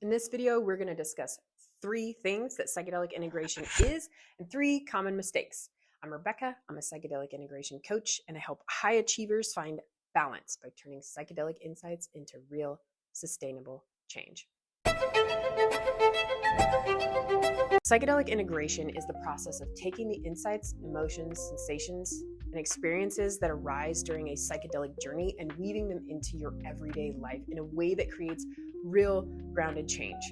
In this video, we're going to discuss 3 things that psychedelic integration is and 3 common mistakes. I'm Rebecca. I'm a psychedelic integration coach, and I help high achievers find balance by turning psychedelic insights into real, sustainable change. Psychedelic integration is the process of taking the insights, emotions, sensations, and experiences that arise during a psychedelic journey and weaving them into your everyday life in a way that creates real, grounded change.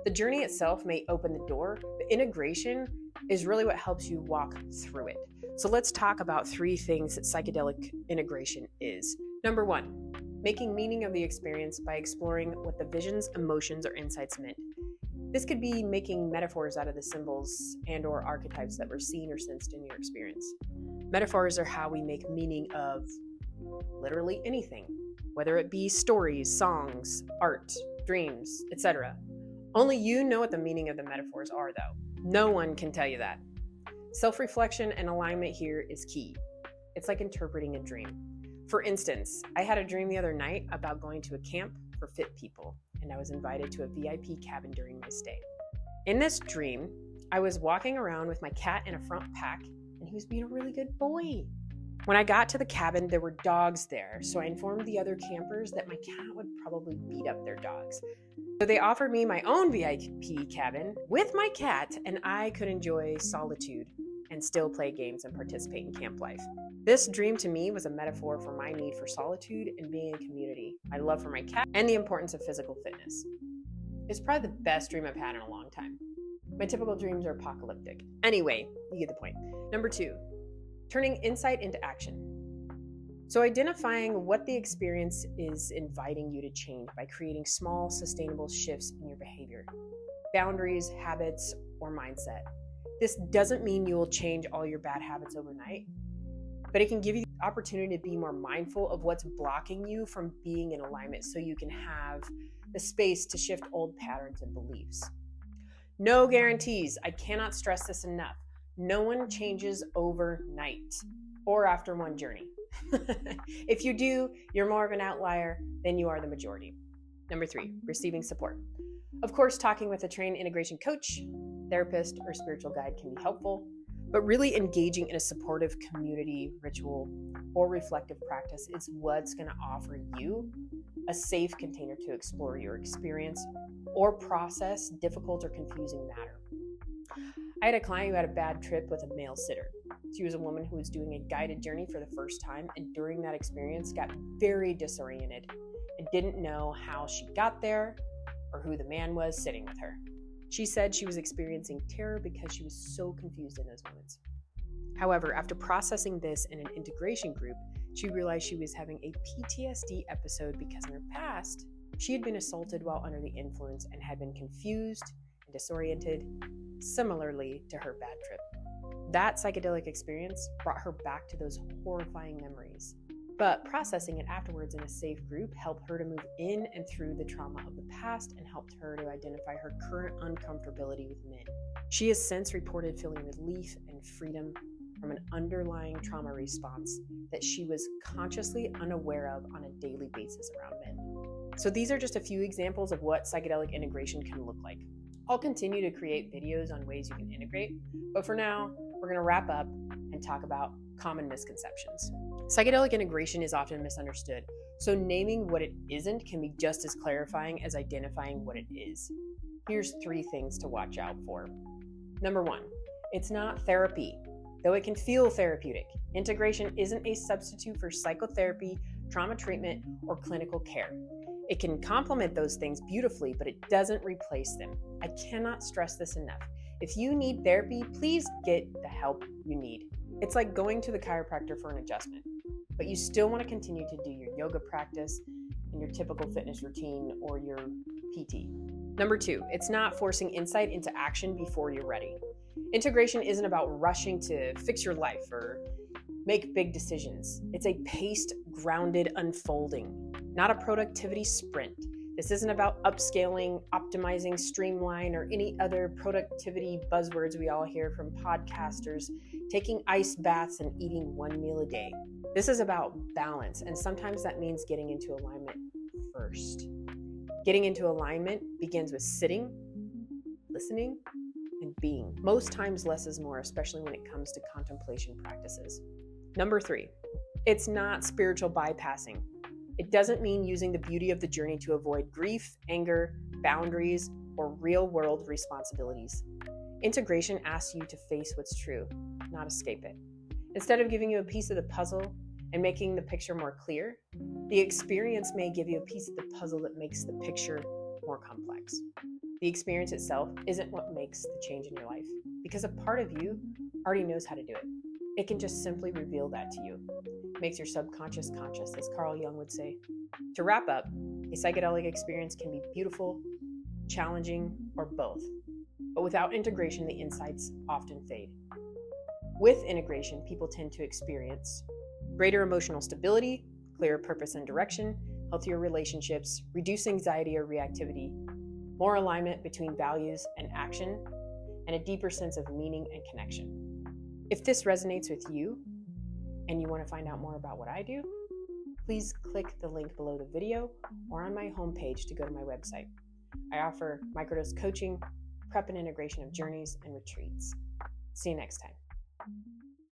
The journey itself may open the door, but integration is really what helps you walk through it. So let's talk about 3 things that psychedelic integration is. Number 1, making meaning of the experience by exploring what the visions, emotions, or insights meant. This could be making metaphors out of the symbols and or archetypes that were seen or sensed in your experience. Metaphors are how we make meaning of literally anything, whether it be stories, songs, art, dreams, etc. Only you know what the meaning of the metaphors are, though. No one can tell you that. Self-reflection and alignment here is key. It's like interpreting a dream. For instance, I had a dream the other night about going to a camp for fit people, and I was invited to a VIP cabin during my stay. In this dream, I was walking around with my cat in a front pack, and he was being a really good boy. When I got to the cabin, there were dogs there, so I informed the other campers that my cat would probably beat up their dogs. So they offered me my own VIP cabin with my cat, and I could enjoy solitude and still play games and participate in camp life. This dream to me was a metaphor for my need for solitude and being in community, my love for my cat, and the importance of physical fitness. It's probably the best dream I've had in a long time. My typical dreams are apocalyptic. Anyway, you get the point. Number 2, turning insight into action. So identifying what the experience is inviting you to change by creating small, sustainable shifts in your behavior, boundaries, habits, or mindset. This doesn't mean you will change all your bad habits overnight, but it can give you the opportunity to be more mindful of what's blocking you from being in alignment so you can have the space to shift old patterns and beliefs. No guarantees. I cannot stress this enough. No one changes overnight or after one journey. If you do, you're more of an outlier than you are the majority. Number 3, receiving support. Of course, talking with a trained integration coach, therapist, or spiritual guide can be helpful, but really engaging in a supportive community, ritual, or reflective practice is what's going to offer you a safe container to explore your experience or process difficult or confusing matter. I had a client who had a bad trip with a male sitter. She was a woman who was doing a guided journey for the first time, and during that experience got very disoriented and didn't know how she got there or who the man was sitting with her. She said she was experiencing terror because she was so confused in those moments. However, after processing this in an integration group, she realized she was having a PTSD episode because in her past, she had been assaulted while under the influence and had been confused and disoriented, similarly to her bad trip. That psychedelic experience brought her back to those horrifying memories. But processing it afterwards in a safe group helped her to move in and through the trauma of the past and helped her to identify her current uncomfortability with men. She has since reported feeling relief and freedom from an underlying trauma response that she was consciously unaware of on a daily basis around men. So these are just a few examples of what psychedelic integration can look like. I'll continue to create videos on ways you can integrate, but for now, we're going to wrap up and talk about common misconceptions. Psychedelic integration is often misunderstood, so naming what it isn't can be just as clarifying as identifying what it is. Here's 3 things to watch out for. Number 1, it's not therapy, though it can feel therapeutic. Integration isn't a substitute for psychotherapy, trauma treatment, or clinical care. It can complement those things beautifully, but it doesn't replace them. I cannot stress this enough. If you need therapy, please get the help you need. It's like going to the chiropractor for an adjustment, but you still want to continue to do your yoga practice and your typical fitness routine or your PT. Number 2, it's not forcing insight into action before you're ready. Integration isn't about rushing to fix your life or make big decisions. It's a paced, grounded unfolding, not a productivity sprint. This isn't about upscaling, optimizing, streamline, or any other productivity buzzwords we all hear from podcasters, taking ice baths and eating 1 meal a day. This is about balance, and sometimes that means getting into alignment first. Getting into alignment begins with sitting, listening, and being. Most times less is more, especially when it comes to contemplation practices. Number 3, it's not spiritual bypassing. It doesn't mean using the beauty of the journey to avoid grief, anger, boundaries, or real-world responsibilities. Integration asks you to face what's true, not escape it. Instead of giving you a piece of the puzzle and making the picture more clear, the experience may give you a piece of the puzzle that makes the picture more complex. The experience itself isn't what makes the change in your life, because a part of you already knows how to do it. It can just simply reveal that to you. It makes your subconscious conscious, as Carl Jung would say. To wrap up, a psychedelic experience can be beautiful, challenging, or both. But without integration, the insights often fade. With integration, people tend to experience greater emotional stability, clearer purpose and direction, healthier relationships, reduced anxiety or reactivity, more alignment between values and action, and a deeper sense of meaning and connection. If this resonates with you and you want to find out more about what I do, please click the link below the video or on my homepage to go to my website. I offer microdose coaching, prep and integration of journeys, and retreats. See you next time.